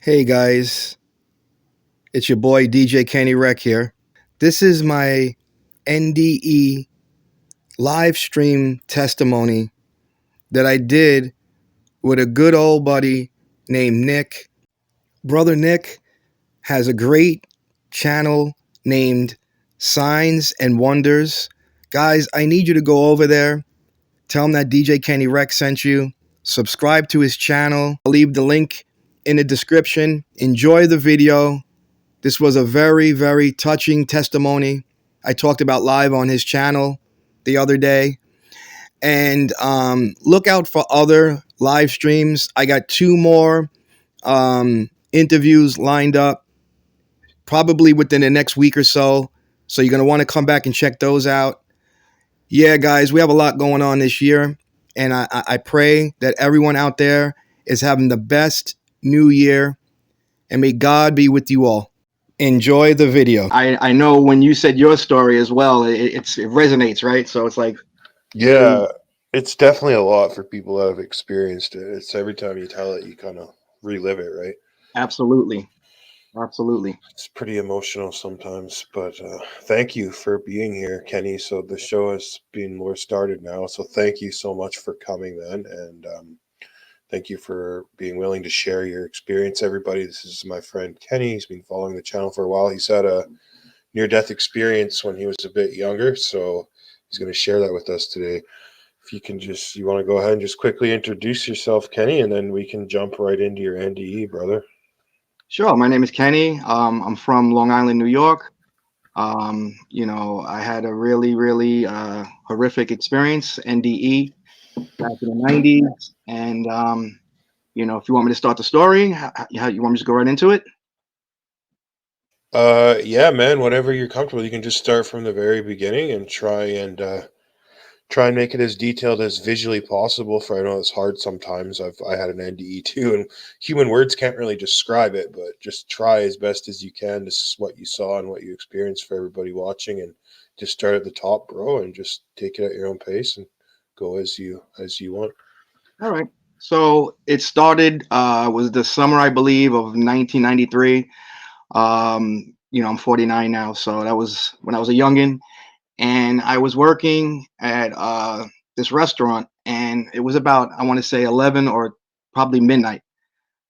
Hey guys, it's your boy DJ Kenny Reck here. This is my NDE live stream testimony that I did with a good old buddy named Nick. Brother Nick has a great channel named Signs and Wonders. Guys, I need you to go over there. Tell him that DJ Kenny Reck sent you. Subscribe to his channel. I'll leave the link in the description. Enjoy the video. This was a very, very touching testimony I talked about live on his channel the other day. And look out for other live streams. I got two more interviews lined up, probably within the next week or so. So you're going to want to come back and check those out. Yeah, guys, we have a lot going on this year. And I pray that everyone out there is having the best new year. And may God be with you all. Enjoy the video. I know when you said your story as well, it resonates, right? So it's like, Yeah, it's definitely a lot for people that have experienced it. It's every time you tell it, you kind of relive it, right? absolutely. It's pretty emotional sometimes, but thank you for being here, Kenny. So the show has been more started now. So thank you so much for coming, man, and thank you for being willing to share your experience. Everybody, this is my friend Kenny. He's been following the channel for a while. He's had a near-death experience when he was a bit younger, so he's going to share that with us today. If you want to go ahead and just quickly introduce yourself, Kenny, and then we can jump right into your NDE, brother. Sure. My name is Kenny. I'm from Long Island, New York. I had a really horrific experience, NDE, back in the 90s. And, if you want me to start the story, how you want me to go right into it? Yeah, man, whatever you're comfortable. You can just start from the very beginning and try and make it as detailed as visually possible. For I know it's hard sometimes. I had an NDE too, and human words can't really describe it, but just try as best as you can. This is what you saw and what you experienced for everybody watching, and just start at the top, bro, and just take it at your own pace and go as you want. All right. So it started, was the summer, I believe, of 1993. I'm 49 now, so that was when I was a youngin', and I was working at this restaurant, and it was about, I want to say, 11 or probably midnight.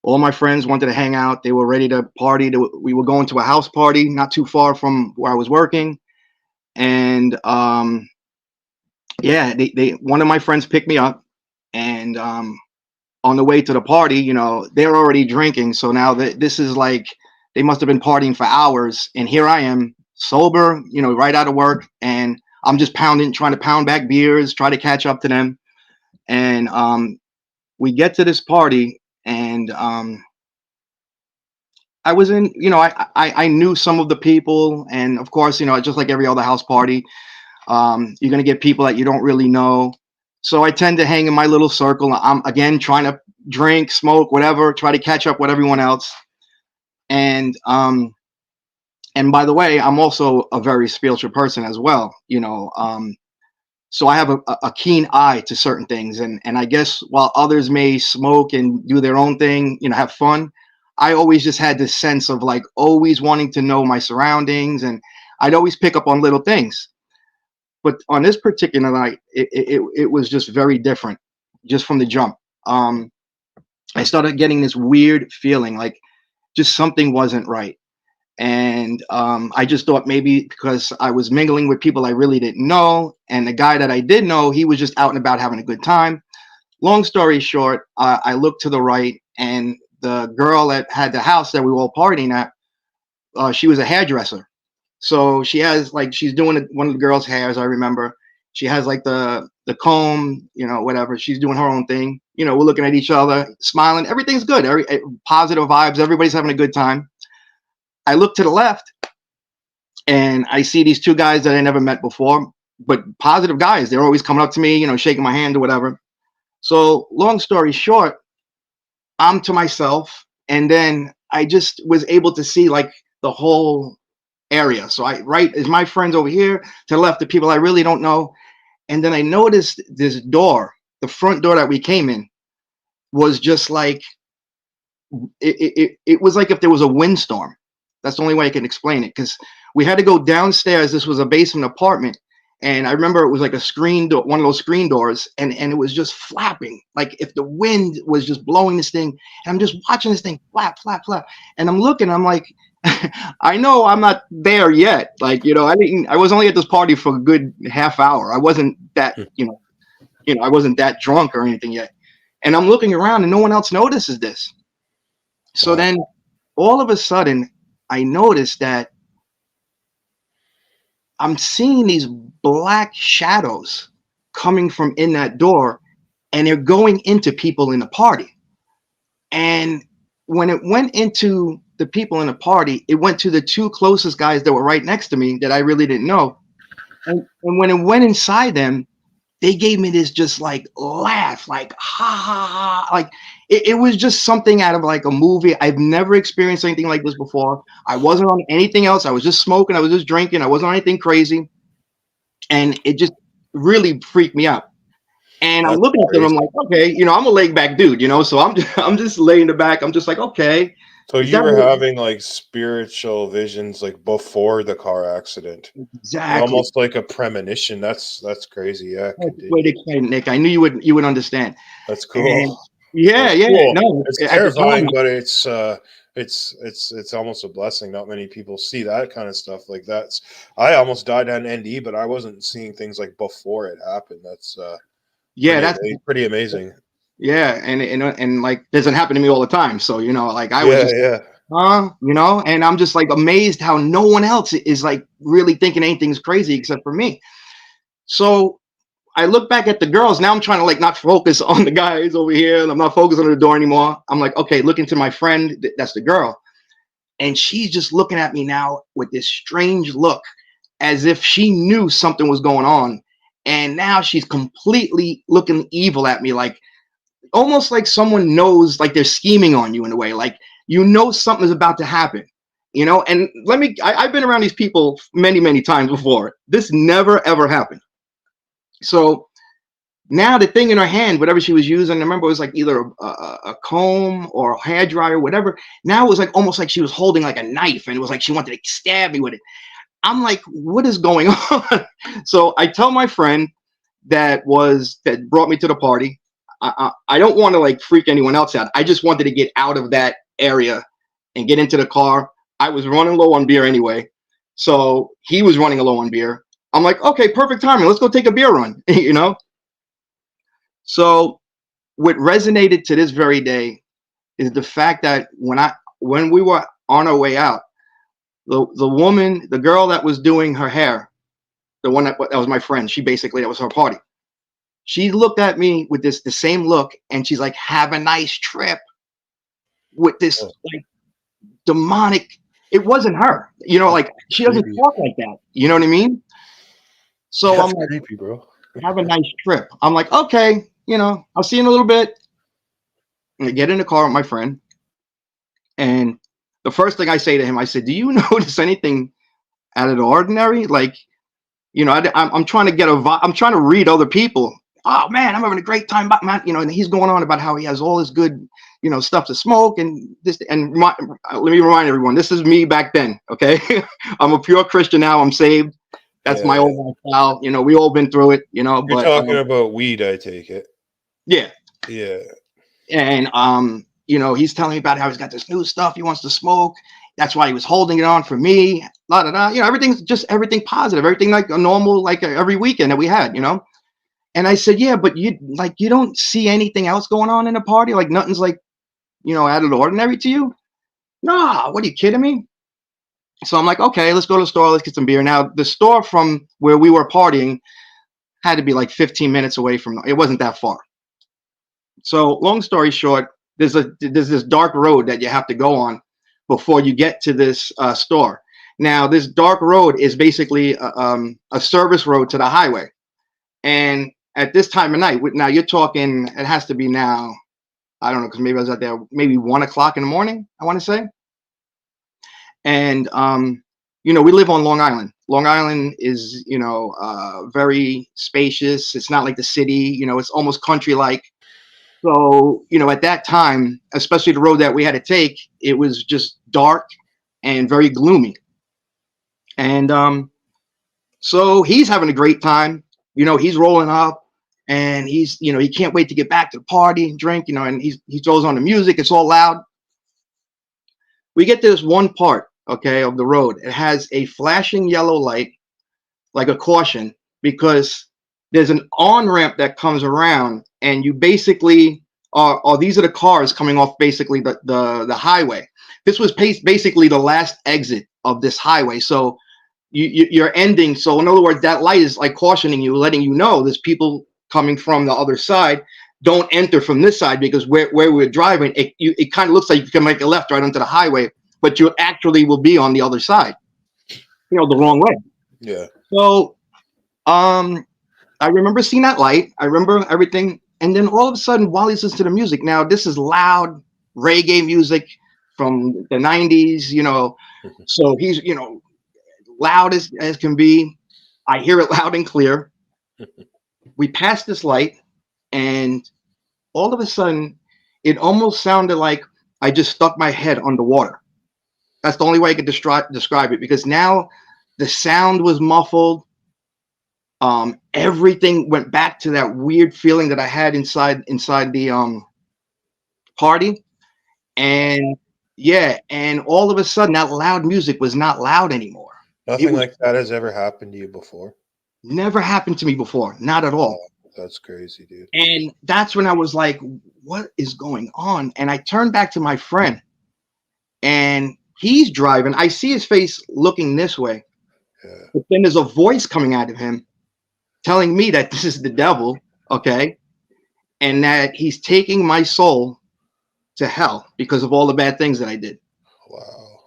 All my friends wanted to hang out. They were ready to party. We were going to a house party not too far from where I was working, and yeah, they one of my friends picked me up, and on the way to the party, they're already drinking. So now this is like they must have been partying for hours, and here I am sober, right out of work, and I'm just trying to pound back beers, try to catch up to them. And we get to this party, and I was in, I knew some of the people, and of course, just like every other house party, you're gonna get people that you don't really know. So I tend to hang in my little circle. I'm again trying to drink, smoke, whatever, try to catch up with everyone else. And by the way, I'm also a very spiritual person as well. So I have a keen eye to certain things, and I guess while others may smoke and do their own thing, have fun, I always just had this sense of like always wanting to know my surroundings, and I'd always pick up on little things. But on this particular night, it was just very different, just from the jump. I started getting this weird feeling, like just something wasn't right. And I just thought maybe because I was mingling with people I really didn't know, and the guy that I did know, he was just out and about having a good time. Long story short, I looked to the right, and the girl that had the house that we were all partying at, she was a hairdresser. So she has like she's doing one of the girls' hairs. I remember she has like the comb, whatever. She's doing her own thing. We're looking at each other, smiling. Everything's good. Positive vibes. Everybody's having a good time. I look to the left, and I see these two guys that I never met before, but positive guys. They're always coming up to me, shaking my hand or whatever. So long story short, I'm to myself, and then I just was able to see like the whole area. So right is my friends over here, to the left the people I really don't know. And then I noticed this door, the front door that we came in, was just like it was like if there was a windstorm. That's the only way I can explain it, because we had to go downstairs. This was a basement apartment, and I remember it was like a screen door, one of those screen doors, and it was just flapping, like if the wind was just blowing this thing. And I'm just watching this thing flap, flap, flap, and I'm looking. I'm like, I know I'm not there yet. Like, I was only at this party for a good half hour. I wasn't that, I wasn't that drunk or anything yet. And I'm looking around, and no one else notices this. So then all of a sudden, I noticed that I'm seeing these black shadows coming from in that door, and they're going into people in the party. And when it went into the people in the party, it went to the two closest guys that were right next to me that I really didn't know. And when it went inside them, they gave me this just like laugh, like ha ha ha. Like it was just something out of like a movie. I've never experienced anything like this before. I wasn't on anything else. I was just smoking. I was just drinking. I wasn't on anything crazy. And it just really freaked me out. And I'm looking at them. I'm like, okay, I'm a laid back dude, so I'm just laying in the back. I'm just like, okay. So you were having like spiritual visions like before the car accident. Exactly. Almost like a premonition. That's crazy. Yeah. Wait, explain, Nick. I knew you would understand. That's cool. And yeah. Cool. No, it's terrifying, but it's almost a blessing. Not many people see that kind of stuff. Like I almost died on NDE, but I wasn't seeing things like before it happened. That's that's pretty amazing. Yeah, and like doesn't happen to me all the time. So like I was and I'm just like amazed how no one else is like really thinking anything's crazy except for me. So I look back at the girls. Now I'm trying to like not focus on the guys over here, and I'm not focusing on the door anymore. I'm like, okay, looking to my friend, that's the girl, and she's just looking at me now with this strange look, as if she knew something was going on, and now she's completely looking evil at me, like almost like someone knows, like they're scheming on you in a way, like something's about to happen. And I've been around these people many times before. This never ever happened. So now the thing in her hand, whatever she was using, I remember it was like either a comb or a hair dryer, whatever. Now it was like almost like she was holding like a knife, and it was like she wanted to stab me with it. I'm like, what is going on? So I tell my friend that brought me to the party. I don't want to like freak anyone else out. I just wanted to get out of that area and get into the car. I was running low on beer anyway, so he was running low on beer. I'm like, okay, perfect timing. Let's go take a beer run, So what resonated to this very day is the fact that when we were on our way out, the girl that was doing her hair, the one that was my friend, that was her party. She looked at me with the same look, and she's like, "Have a nice trip," with this like demonic. It wasn't her, like she doesn't talk like that. You know what I mean? So That's I'm like, creepy, bro. "Have a nice trip." I'm like, okay, I'll see you in a little bit. And I get in the car with my friend, and the first thing I say to him, I said, "Do you notice anything out of the ordinary?" Like, I'm trying to get I'm trying to read other people. Oh man, I'm having a great time, and he's going on about how he has all this good, stuff to smoke and this. And let me remind everyone, this is me back then. Okay, I'm a pure Christian now. I'm saved. That's my old lifestyle. We all been through it. You're talking about weed, I take it. Yeah. Yeah. And he's telling me about how he's got this new stuff he wants to smoke. That's why he was holding it on for me. La da da. Everything positive, everything like a normal, like every weekend that we had. And I said, yeah, but you don't see anything else going on in the party? Like nothing's like, out of the ordinary to you? Nah, what are you kidding me? So I'm like, okay, let's go to the store, let's get some beer. Now the store from where we were partying had to be like 15 minutes away it wasn't that far. So long story short, there's this dark road that you have to go on before you get to this store. Now this dark road is basically a service road to the highway. And at this time of night, now you're talking, it has to be now, I don't know, because maybe I was out there maybe 1 o'clock in the morning, I want to say. And, we live on Long Island. Long Island is, very spacious. It's not like the city, it's almost country-like. So, at that time, especially the road that we had to take, it was just dark and very gloomy. And so he's having a great time. He's rolling up, and he can't wait to get back to the party and drink. And he throws on the music. It's all loud. We get to this one part, okay, of the road. It has a flashing yellow light, like a caution, because there's an on ramp that comes around, and you basically are these are the cars coming off basically the highway. This was basically the last exit of this highway. So you're ending. So in other words, that light is like cautioning you, letting you know there's people coming from the other side. Don't enter from this side, because where we're driving, it kind of looks like you can make a left right onto the highway, but you actually will be on the other side, the wrong way. Yeah. So I remember seeing that light. I remember everything. And then all of a sudden, while he's listening to the music, now this is loud reggae music from the 90s, so he's, loud as can be. I hear it loud and clear. We passed this light, and all of a sudden, it almost sounded like I just stuck my head underwater. That's the only way I could describe it, because now the sound was muffled. Everything went back to that weird feeling that I had inside the party. And yeah, and all of a sudden that loud music was not loud anymore. Nothing like that has ever happened to you before? Never happened to me before, not at all. Oh, that's crazy, dude. And that's when I was like, what is going on? And I turned back to my friend, and he's driving. I see his face looking this way. Yeah. But then there's a voice coming out of him telling me that this is the devil, okay? And that he's taking my soul to hell because of all the bad things that I did. Wow.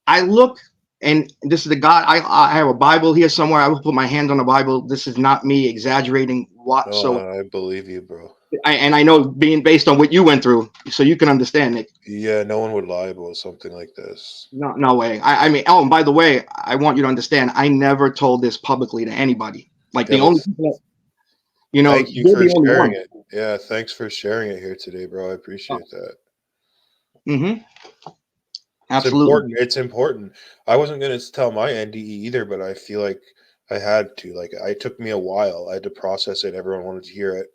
I look, and this is the God. I have a Bible here somewhere. I will put my hand on the Bible. This is not me exaggerating. What? No, So I believe you, bro. I know, being based on what you went through, so you can understand, Nick. Yeah, no one would lie about something like this. No way. I mean, oh, and by the way, I want you to understand, I never told this publicly to anybody. Like the only people that, thank you you're for the only sharing one. it. Yeah, thanks for sharing it here today, bro. I appreciate that. Mm-hmm. Absolutely. It's important. I wasn't going to tell my NDE either, but I feel like I had to. Like, it took me a while. I had to process it. Everyone wanted to hear it.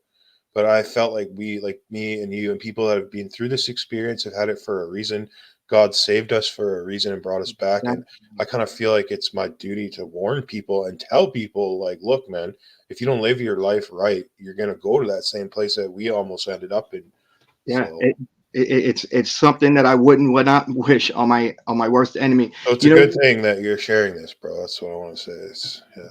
But I felt like me and you and people that have been through this experience have had it for a reason. God saved us for a reason and brought us back. And I kind of feel like it's my duty to warn people and tell people, like, look, man, if you don't live your life right, you're going to go to that same place that we almost ended up in. Yeah. So, it's something that I would not wish on my worst enemy. so it's a good thing that you're sharing this, bro. That's what I want to say. Yeah.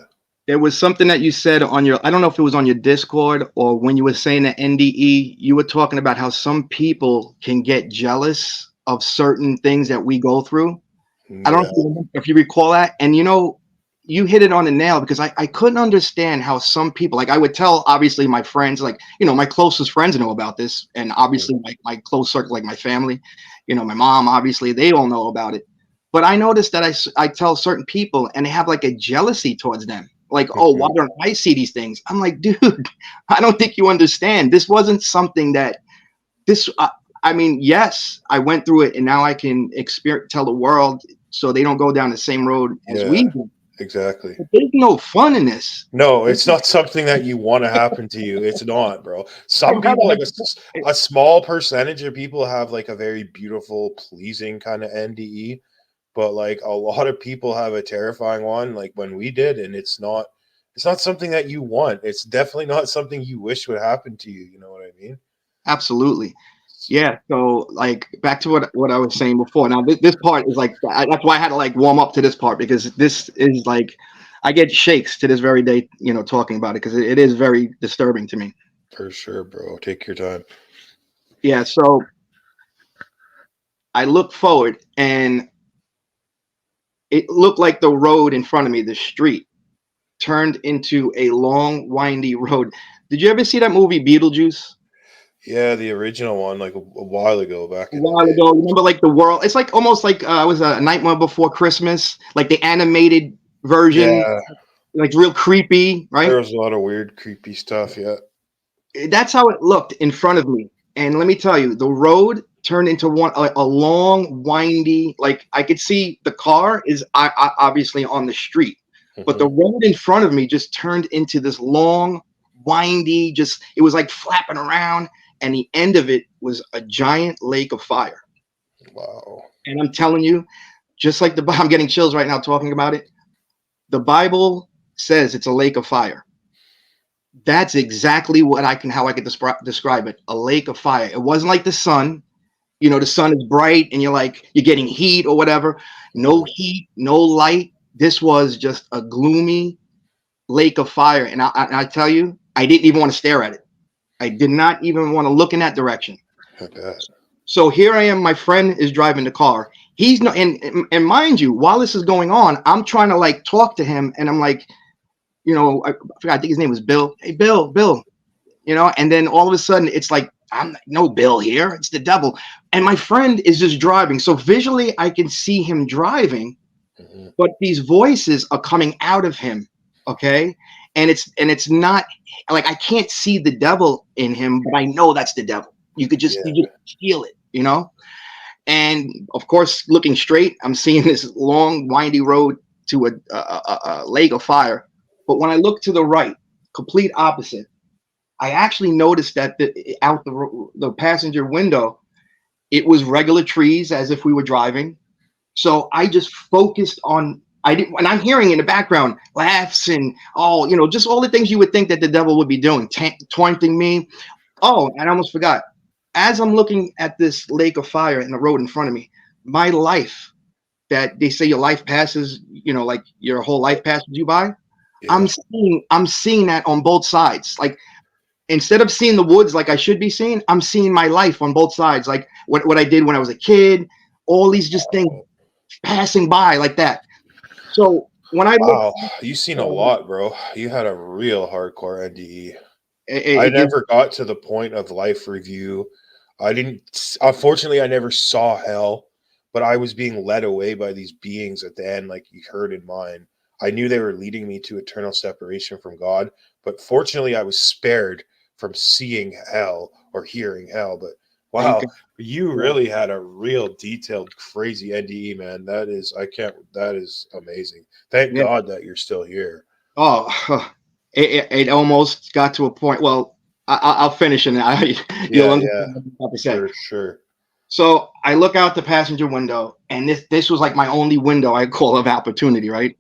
There was something that you said on your, I don't know if it was on your Discord or when you were saying the NDE, you were talking about how some people can get jealous of certain things that we go through. Yeah. I don't know if you recall that. And you hit it on the nail, because I couldn't understand how some people, like I would tell, obviously, my friends, like, my closest friends know about this. And obviously my close circle, like my family, my mom, obviously, they all know about it. But I noticed that I tell certain people, and they have like a jealousy towards them. Like, oh, why don't I see these things? I'm like, dude, I don't think you understand. This wasn't something that I mean, yes, I went through it, and now I can tell the world so they don't go down the same road as we do. Exactly. But there's no fun in this. No, it's not something that you want to happen to you. It's not, bro. Some people, like a small percentage of people, have like a very beautiful, pleasing kind of NDE. But like a lot of people have a terrifying one, like when we did, and it's not something that you want. It's definitely not something you wish would happen to you. You know what I mean? Absolutely. Yeah. So like back to what I was saying before. Now this part is like, that's why I had to like warm up to this part, because this is like, I get shakes to this very day, talking about it, because it is very disturbing to me. For sure, bro. Take your time. Yeah. So I look forward, and it looked like the road in front of me, the street, turned into a long, windy road. Did you ever see that movie Beetlejuice? Yeah, the original one, like a while ago, back in a while the day. ago. Remember, like the world? It's like almost like it was a Nightmare Before Christmas, like the animated version, like real creepy, right? There was a lot of weird, creepy stuff. Yeah, That's how it looked in front of me, And let me tell you, the road turned into a long, windy. Like I could see the car is obviously on the street, but the road in front of me just turned into this long, windy. Just it was like flapping around, and the end of it was a giant lake of fire. Wow. And I'm telling you, just like I'm getting chills right now talking about it. The Bible says it's a lake of fire. That's exactly what how I could describe it. A lake of fire. It wasn't like the sun. You know, the sun is bright and you're getting heat or whatever. No heat, no light. This was just a gloomy lake of fire. And I tell you, I didn't even want to stare at it. I did not even want to look in that direction. I bet. So here I am. My friend is driving the car. He's not, and mind you, while this is going on, I'm trying to like talk to him, and I'm like, I forgot. I think his name was Bill. Hey, Bill. And then all of a sudden, it's like I'm no Bill here. It's the devil. And my friend is just driving. So visually, I can see him driving, but these voices are coming out of him. Okay, and it's not like I can't see the devil in him, but I know that's the devil. You just feel it. And of course, looking straight, I'm seeing this long, windy road to a lake of fire. But when I look to the right, complete opposite, I actually noticed that out the passenger window, it was regular trees as if we were driving. So I just focused on, and I'm hearing in the background laughs and just all the things you would think that the devil would be doing, taunting me. Oh, and I almost forgot. As I'm looking at this lake of fire in the road in front of me, my life, that they say your life passes, like your whole life passes you by. Yeah. I'm seeing that on both sides. Like instead of seeing the woods like I should be seeing, I'm seeing my life on both sides. Like what I did when I was a kid, all these just things passing by like that. So when I Wow, look, you've seen a lot, bro. You had a real hardcore NDE. I it gives never got to the point of life review. I didn't, unfortunately, I never saw hell, but I was being led away by these beings at the end, like you heard in mine. I knew they were leading me to eternal separation from God, but fortunately, I was spared from seeing hell or hearing hell. But thank wow, God. you really had a real detailed, crazy NDE, man. That is amazing. Thank Yeah. God that you're still here. Oh, it almost got to a point. Well, I'll finish and you'll Yeah, yeah, understand what I'm about to say. for sure. So I look out the passenger window, and this was like my only window I call of opportunity, right?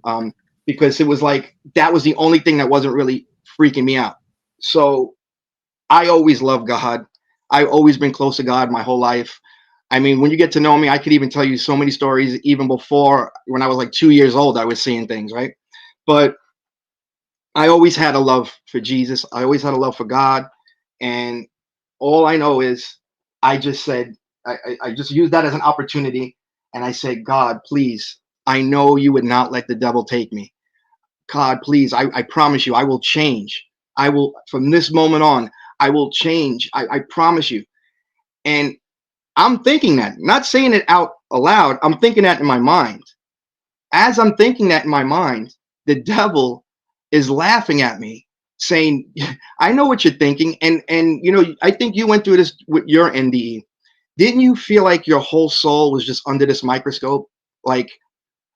Because it was like that was the only thing that wasn't really freaking me out. So I always loved God. I've always been close to God my whole life. I mean, when you get to know me, I could even tell you so many stories. Even before, when I was like 2 years old, I was seeing things, right? But I always had a love for Jesus. I always had a love for God. And all I know is I just said, I just used that as an opportunity. And I said, God, please, I know you would not let the devil take me. God, please, I promise you, I will change. I will, from this moment on, I will change. I promise you. And I'm thinking that, not saying it out aloud, I'm thinking that in my mind. As I'm thinking that in my mind, the devil is laughing at me, saying, "I know what you're thinking." And I think you went through this with your NDE. Didn't you feel like your whole soul was just under this microscope? Like,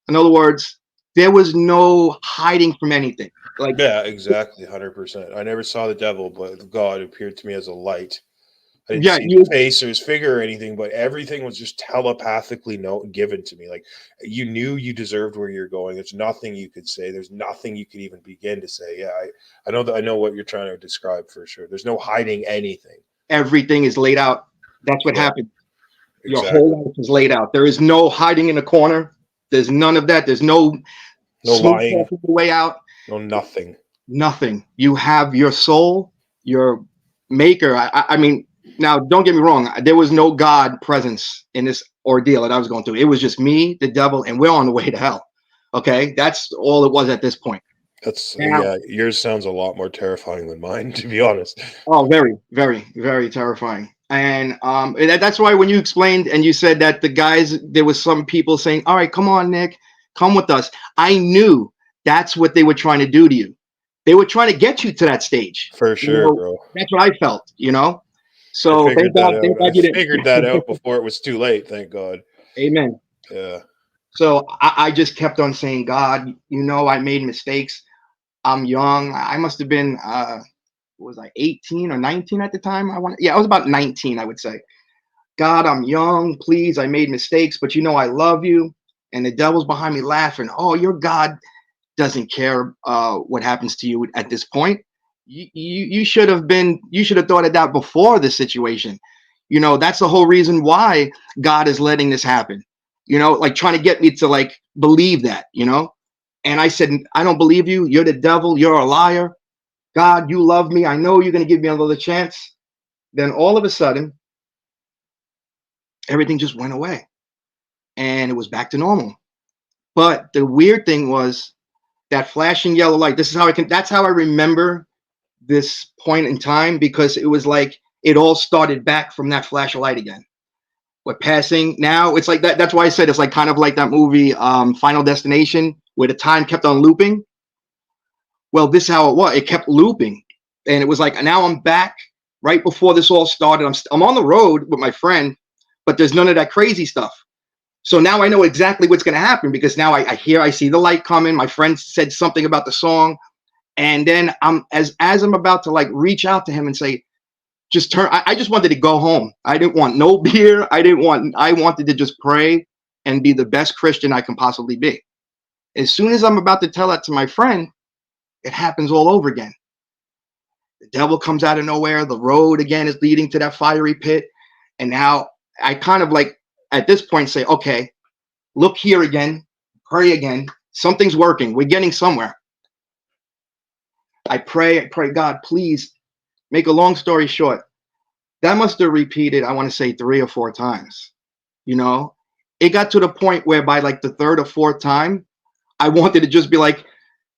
in other words, there was no hiding from anything. Like, Yeah, exactly, 100%. I never saw the devil, but God appeared to me as a light. I didn't yeah, see his you face or his figure or anything, but everything was just telepathically given to me. Like you knew you deserved where you're going. There's nothing you could say. There's nothing you could even begin to say. Yeah, I know that. I know what you're trying to describe for sure. There's no hiding anything. everything is laid out. That's what Yeah, happened. Your exactly. whole life is laid out. There is no hiding in a corner. There's none of that. There's no No smooth lying. talking the way out. No nothing. Nothing. You have your soul, your maker. I mean, now don't get me wrong. There was no God presence in this ordeal that I was going through. It was just me, the devil, and we're on the way to hell. Okay, that's all it was at this point. That's Now, yeah. Yours sounds a lot more terrifying than mine, to be honest. oh, very, very, very terrifying. And that's why when you explained and you said that the guys, there was some people saying, "All right, come on, Nick, come with us." I knew that's what they were trying to do to you. They were trying to get you to that stage. For sure, bro. That's what I felt. I So figured that thank out. God I you didn't. figured that out before it was too late. Thank God. Amen. Yeah. So I just kept on saying, God, you know, I made mistakes. I'm young. I must have been, was I 18 or 19 at the time? Yeah, I was about 19, I would say. God, I'm young. Please, I made mistakes, but you know, I love you. And the devil's behind me laughing. Oh, your God doesn't care what happens to you at this point. You should have been, you should have thought of that before this situation. You know, that's the whole reason why God is letting this happen. You know, like trying to get me to like believe that, you know. And I said, I don't believe you. You're the devil. You're a liar. God, you love me. I know you're going to give me another chance. Then all of a sudden, everything just went away and it was back to normal. But the weird thing was that flashing yellow light. This is how I can, that's how I remember this point in time, because it was like it all started back from that flash of light again. We're passing now. It's like that. That's why I said it's like kind of like that movie, Final Destination, where the time kept on looping. Well, this is how it was. It kept looping, and it was like now I'm back right before this all started. I'm on the road with my friend, but there's none of that crazy stuff. So now I know exactly what's going to happen, because now I see the light coming. My friend said something about the song, and then as I'm about to like reach out to him and say, just turn. I just wanted to go home. I didn't want no beer. I wanted to just pray and be the best Christian I can possibly be. As soon as I'm about to tell that to my friend, it happens all over again. The devil comes out of nowhere. The road again is leading to that fiery pit. And now I kind of like at this point say, okay, look here again, pray again. Something's working. We're getting somewhere. I pray, God, please. Make a long story short, that must have repeated, I want to say 3 or 4 times. You know, it got to the point where by like the third or fourth time, I wanted to just be like,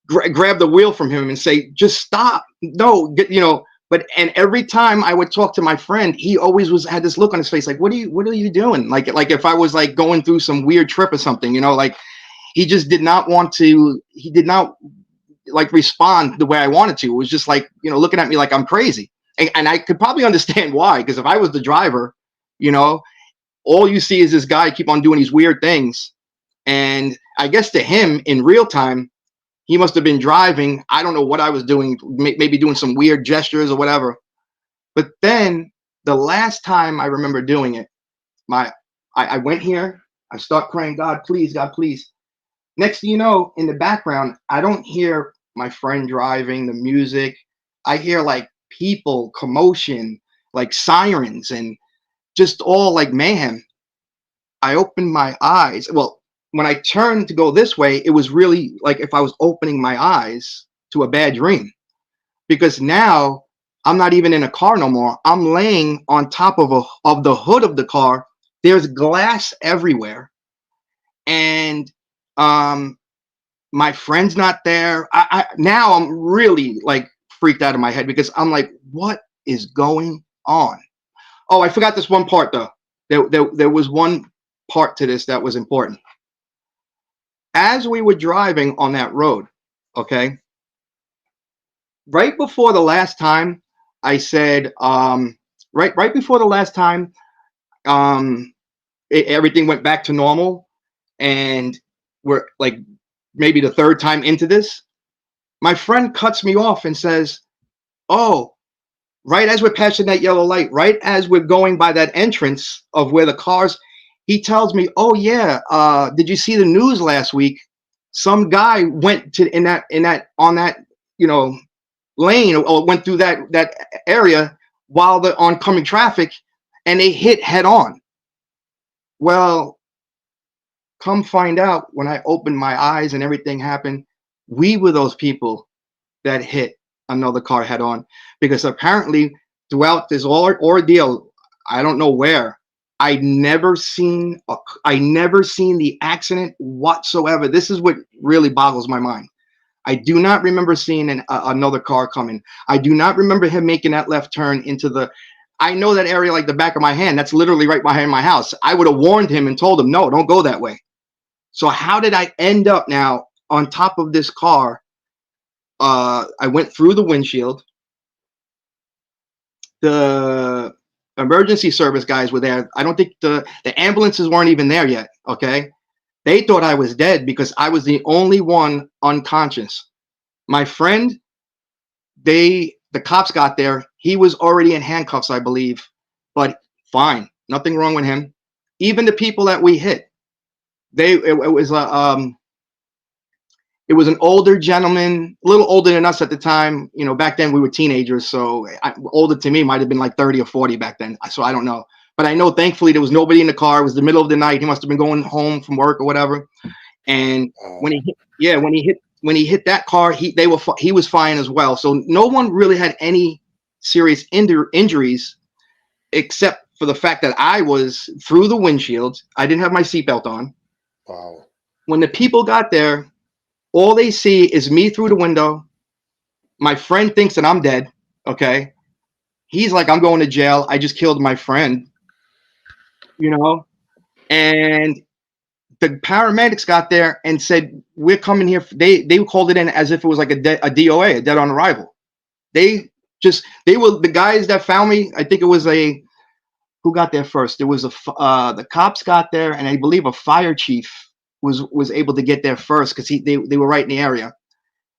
grab the wheel from him and say, just stop. No, you know. But and every time I would talk to my friend, he always had this look on his face, like, what are you doing? Like if I was like going through some weird trip or something, you know, like he just did not want to. He did not like respond the way I wanted to. It was just like, you know, looking at me like I'm crazy. And I could probably understand why, because if I was the driver, you know, all you see is this guy keep on doing these weird things. And I guess to him in real time, he must have been driving. I don't know what I was doing, maybe doing some weird gestures or whatever. But then the last time I remember doing it, I went here, I start praying, God, please, God, please. Next thing you know, in the background, I don't hear my friend driving, the music. I hear like people, commotion, like sirens, and just all like mayhem. I opened my eyes. Well, when I turned to go this way, it was really like if I was opening my eyes to a bad dream, because now I'm not even in a car no more. I'm laying on top of the hood of the car. There's glass everywhere, and um, my friend's not there. Now I'm really like freaked out of my head, because I'm like, what is going on? Oh, I forgot this one part though. There was one part to this that was important. As we were driving on that road, okay, right before the last time I said, right before the last time, um, everything went back to normal, and we're like maybe the third time into this, my friend cuts me off and says, "Oh, right as we're passing that yellow light, right as we're going by that entrance of where the cars," he tells me, "Oh yeah, did you see the news last week? Some guy went to in that on that, you know, lane, or went through that area while the oncoming traffic, and they hit head on." Well, come find out, when I opened my eyes and everything happened, we were those people that hit another car head on, because apparently throughout this ordeal, I don't know where, I never seen the accident whatsoever. This is what really boggles my mind. I do not remember seeing another car coming. I do not remember him making that left turn into the. I know that area like the back of my hand. That's literally right behind my house. I would have warned him and told him, no, don't go that way. So how did I end up now on top of this car? I went through the windshield. The emergency service guys were there. I don't think the ambulances weren't even there yet. Okay, they thought I was dead because I was the only one unconscious. My friend, the cops got there. He was already in handcuffs, I believe, but fine, nothing wrong with him. Even the people that we hit, it was an older gentleman, a little older than us at the time. You know, back then we were teenagers, so older to me might have been like 30 or 40 back then. So I don't know, but I know thankfully there was nobody in the car. It was the middle of the night. He must have been going home from work or whatever. And when he hit, yeah, when he hit that car, he was fine as well. So no one really had any serious injuries except for the fact that I was through the windshield. I didn't have my seatbelt on. Wow. When the people got there, all they see is me through the window. My friend thinks that I'm dead. Okay. He's like, I'm going to jail. I just killed my friend, you know? And the paramedics got there and said, we're coming here. They called it in as if it was like a DOA, a dead on arrival. They were the guys that found me. I think it was who got there first? There was the cops got there, and I believe a fire chief was able to get there first because they were right in the area.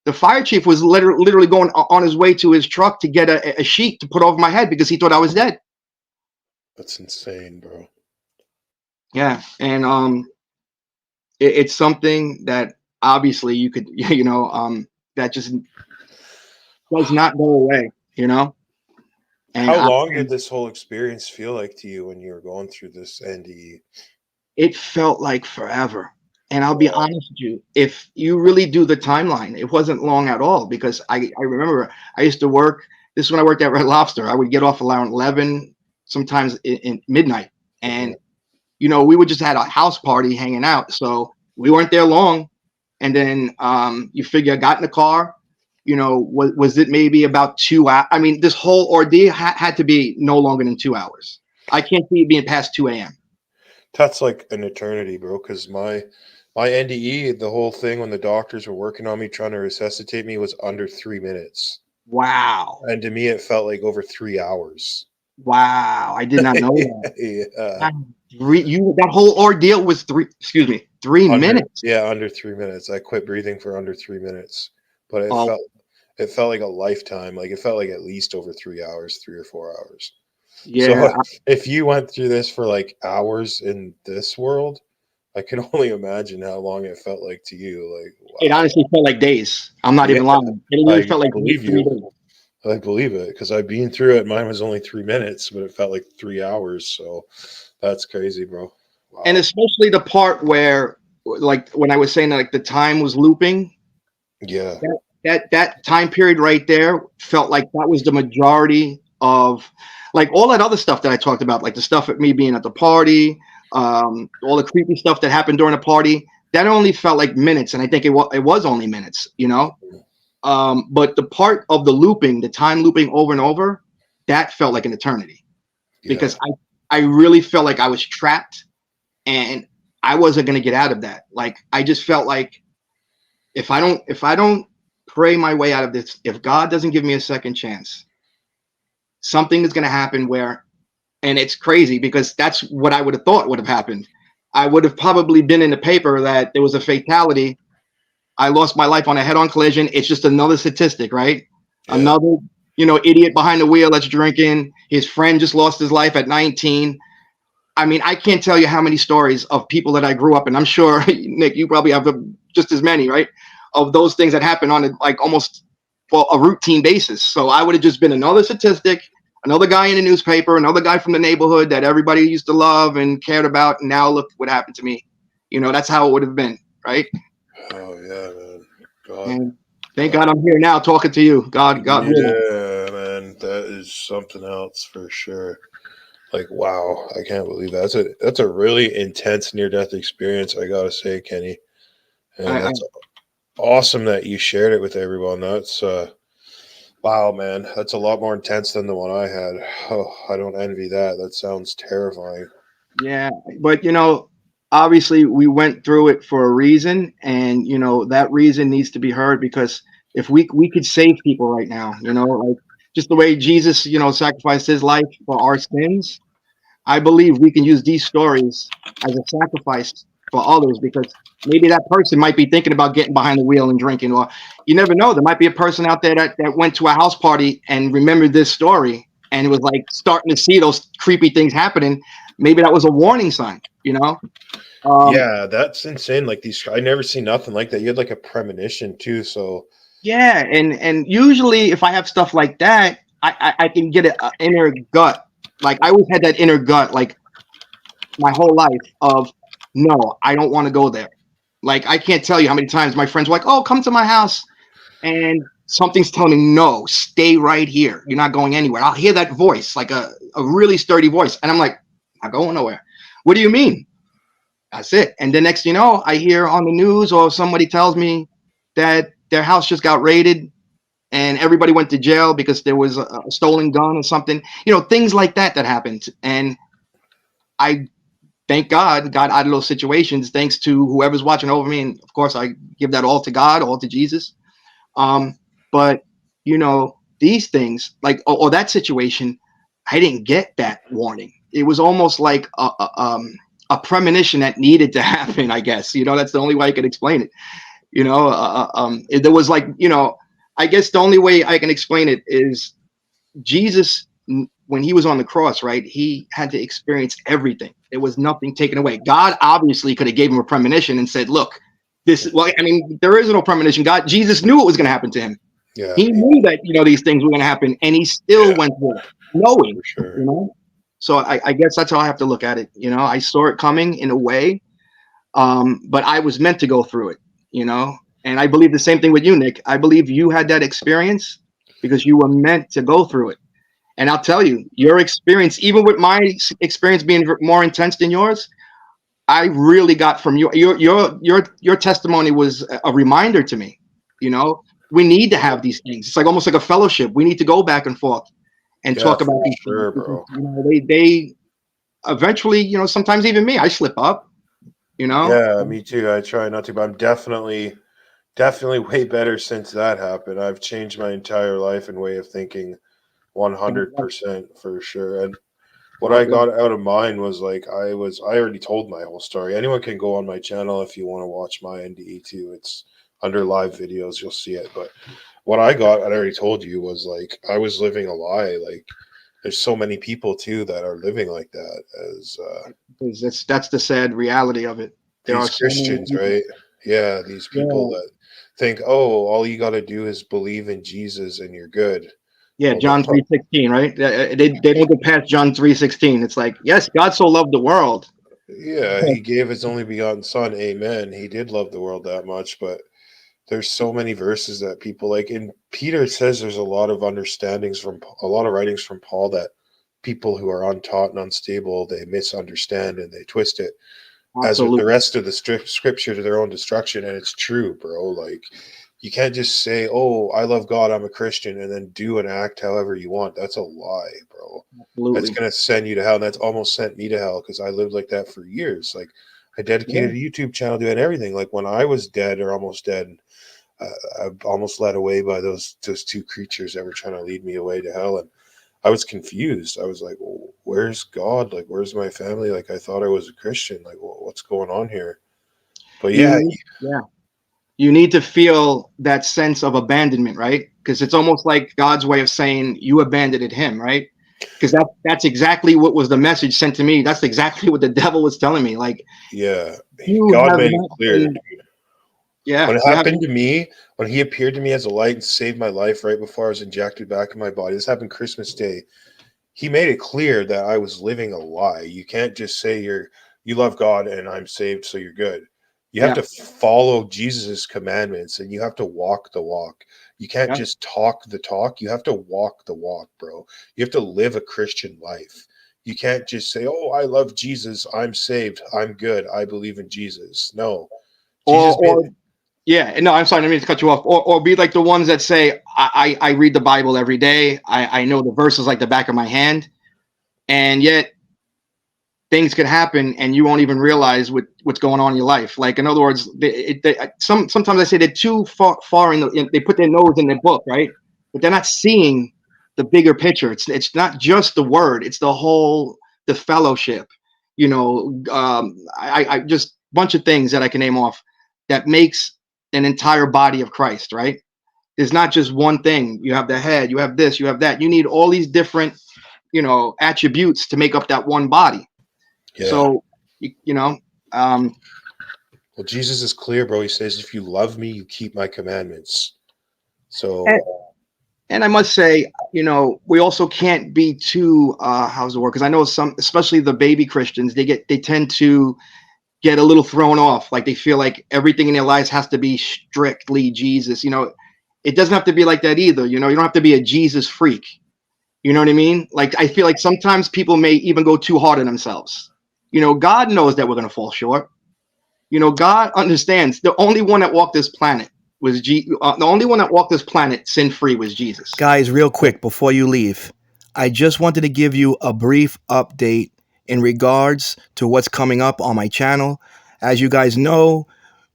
The fire chief was literally going on his way to his truck to get a sheet to put over my head because he thought I was dead. That's insane, bro. Yeah, and it's something that obviously you could, that just does not go away, And How long did this whole experience feel like to you when you were going through this NDE? It felt like forever. And I'll be honest with you, if you really do the timeline, it wasn't long at all because I remember I used to work. This is when I worked at Red Lobster. I would get off around 11, sometimes in midnight. And, we would just had a house party hanging out. So we weren't there long. And then you figure I got in the car, was it maybe about 2 hours? I mean, this whole ordeal had to be no longer than 2 hours. I can't see it being past 2 a.m. That's like an eternity, bro. Because my NDE, the whole thing when the doctors were working on me trying to resuscitate me was under 3 minutes. Wow. And to me, it felt like over 3 hours. Wow. I did not know that. Yeah. That whole ordeal was 3 minutes. Yeah, under 3 minutes. I quit breathing for under 3 minutes. But it felt like a lifetime. Like it felt like at least over 3 hours, 3 or 4 hours. Yeah. So if you went through this for like hours in this world, I can only imagine how long it felt like to you. Like, wow. It honestly felt like days. I'm not even lying. It really felt like believe 3 days. I believe it because I've been through it. Mine was only 3 minutes, but it felt like 3 hours. So that's crazy, bro. Wow. And especially the part where, like, when I was saying that, like, the time was looping. Yeah. That time period right there felt like that was the majority of, like, all that other stuff that I talked about, like the stuff at me being at the party, all the creepy stuff that happened during the party. That only felt like minutes, and I think it was only minutes, But the part of the looping, the time looping over and over, that felt like an eternity, because I really felt like I was trapped, and I wasn't going to get out of that. Like I just felt like if I don't pray my way out of this, if God doesn't give me a second chance, something is going to happen where, and it's crazy because that's what I would have thought would have happened. I would have probably been in the paper that there was a fatality. I lost my life on a head-on collision. It's just another statistic, right? Yeah. Another, idiot behind the wheel that's drinking. His friend just lost his life at 19. I mean, I can't tell you how many stories of people that I grew up in. I'm sure, Nick, you probably have just as many, right? Of those things that happen on almost a routine basis. So I would have just been another statistic, another guy in the newspaper, another guy from the neighborhood that everybody used to love and cared about. And now look what happened to me. That's how it would have been, right? Oh yeah, man. God. And thank God I'm here now talking to you. God. Yeah, man, that is something else for sure. Like, wow, I can't believe that. That's a really intense near-death experience, I gotta say, Kenny. And that's awesome that you shared it with everyone. That's wow, man. That's a lot more intense than the one I had. Oh, I don't envy that. That sounds terrifying. Yeah, but obviously we went through it for a reason, and that reason needs to be heard, because if we could save people right now, like just the way Jesus, sacrificed his life for our sins. I believe we can use these stories as a sacrifice for others, because maybe that person might be thinking about getting behind the wheel and drinking, or you never know. There might be a person out there that went to a house party and remembered this story and it was like starting to see those creepy things happening. Maybe that was a warning sign, Um, Yeah, that's insane. Like these, I never see nothing like that. You had like a premonition too. So yeah, and usually if I have stuff like that, I can get an inner gut. Like I always had that inner gut, like my whole life of no, I don't want to go there. Like I can't tell you how many times my friends were like, "Oh, come to my house," and something's telling me, "No, stay right here. You're not going anywhere." I'll hear that voice, like a really sturdy voice, and I'm like, "I'm not going nowhere." What do you mean? That's it. And the next, I hear on the news or somebody tells me that their house just got raided and everybody went to jail because there was a stolen gun or something. Things like that happened, and I thank God got out of those situations thanks to whoever's watching over me. And of course, I give that all to God, all to Jesus. But these things, like or that situation, I didn't get that warning. It was almost like a premonition that needed to happen. I guess that's the only way I could explain it. There was like I guess the only way I can explain it is Jesus, when he was on the cross, right? He had to experience everything. There was nothing taken away. God obviously could have gave him a premonition and said, "Look, this." Well, I mean, there is no premonition. Jesus knew it was going to happen to him. yeah, He knew that these things were going to happen, and he still went through it, knowing. for sure. So I guess that's how I have to look at it. I saw it coming in a way, but I was meant to go through it. And I believe the same thing with you, Nick. I believe you had that experience because you were meant to go through it. And I'll tell you, your experience, even with my experience being more intense than yours, I really got from you. Your testimony was a reminder to me. We need to have these things. It's like almost like a fellowship. We need to go back and forth and Yeah, talk about for these things sure, because bro. they eventually, sometimes even me, I slip up. Yeah, me too. I try not to, but I'm definitely way better since that happened. I've changed my entire life and way of thinking 100% for sure. And what God I bless. got out of mine was like I already told my whole story. Anyone can go on my channel if you want to watch my NDE too. It's under live videos, you'll see it. But what I got, I already told you, was like I was living a lie. Like there's so many people too that are living like that as That's the sad reality of it. There are these so many Christians, people. right? Yeah, these people Yeah, that think, oh, all you got to do is believe in Jesus and you're good. yeah, Well, John no. 3:16, right? They don't get past John 3:16. It's like, yes, God so loved the world. Yeah, he gave his only begotten son. Amen. He did love the world that much, but there's so many verses that people like. And Peter says there's a lot of understandings from a lot of writings from Paul that people who are untaught and unstable, they misunderstand and they twist it as with the Absolutely. rest of the scripture to their own destruction. And it's true, bro. Like you can't just say, oh, I love God, I'm a Christian, and then do and act however you want. That's a lie, bro. That's Absolutely. going to send you to hell. And that's almost sent me to hell because I lived like that for years. Like I Yeah. dedicated a YouTube channel to it and everything. Like when I was dead or almost dead, I almost led away by those two creatures that were trying to lead me away to hell. And I was confused. I was like, well, where's God? Like, where's my family? Like, I thought I was a Christian. Like, well, what's going on here? But You yeah, need, yeah. You need to feel that sense of abandonment, right? Because it's almost like God's way of saying you abandoned him, right? Because that's exactly what was the message sent to me. That's exactly what the devil was telling me. Like yeah, you God have made it not clear. been, yeah, When it you have. happened to me, when he appeared to me as a light and saved my life right before I was injected back in my body, this happened Christmas Day. He made it clear that I was living a lie. You can't just say you love God and I'm saved, so you're good. You have Yeah, to follow Jesus' commandments and you have to walk the walk. You can't yeah. just talk the talk. You have to walk the walk, bro. You have to live a Christian life. You can't just say, "Oh, I love Jesus. I'm saved. I'm good. I believe in Jesus." No. Jesus made Or yeah, no, I'm sorry, I didn't mean to cut you off. Or be like the ones that say, I read the Bible every day. I know the verses like the back of my hand, and yet things could happen and you won't even realize what's going on in your life. Like in other words, sometimes I say they're too far in they put their nose in their book, right? But they're not seeing the bigger picture. It's not just the word, it's the fellowship, I just bunch of things that I can name off that makes an entire body of Christ, right? There's not just one thing. You have the head, you have this, you have that. You need all these different, attributes to make up that one body. Yeah. So, you know, um, Well, Jesus is clear, bro. He says, if you love me, you keep my commandments. So, and I must say, we also can't be too how's the word? Because I know some, especially the baby Christians, they tend to get a little thrown off. Like they feel like everything in their lives has to be strictly Jesus. It doesn't have to be like that either. You don't have to be a Jesus freak. You know what I mean? Like I feel like sometimes people may even go too hard on themselves. God knows that we're gonna fall short. God understands. The only one that walked this planet was the only one that walked this planet sin free was Jesus. Guys, real quick before you leave, I just wanted to give you a brief update in regards to what's coming up on my channel. As you guys know,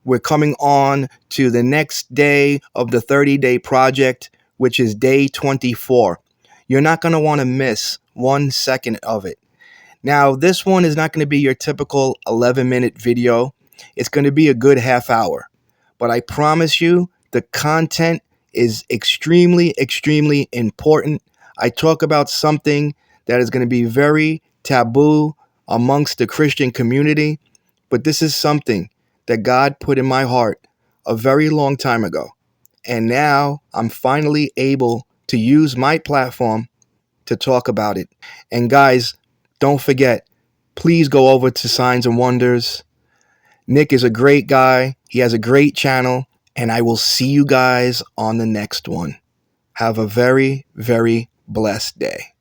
we're coming on to the next day of the 30-day project, which is day 24. You're not going to want to miss 1 second of it. Now, this one is not going to be your typical 11-minute video. It's going to be a good half hour. But I promise you, the content is extremely, extremely important. I talk about something that is going to be very taboo amongst the Christian community, but this is something that God put in my heart a very long time ago. And now I'm finally able to use my platform to talk about it. And guys, don't forget, please go over to Signs and Wonders. Nick is a great guy. He has a great channel. And I will see you guys on the next one. Have a very, very blessed day.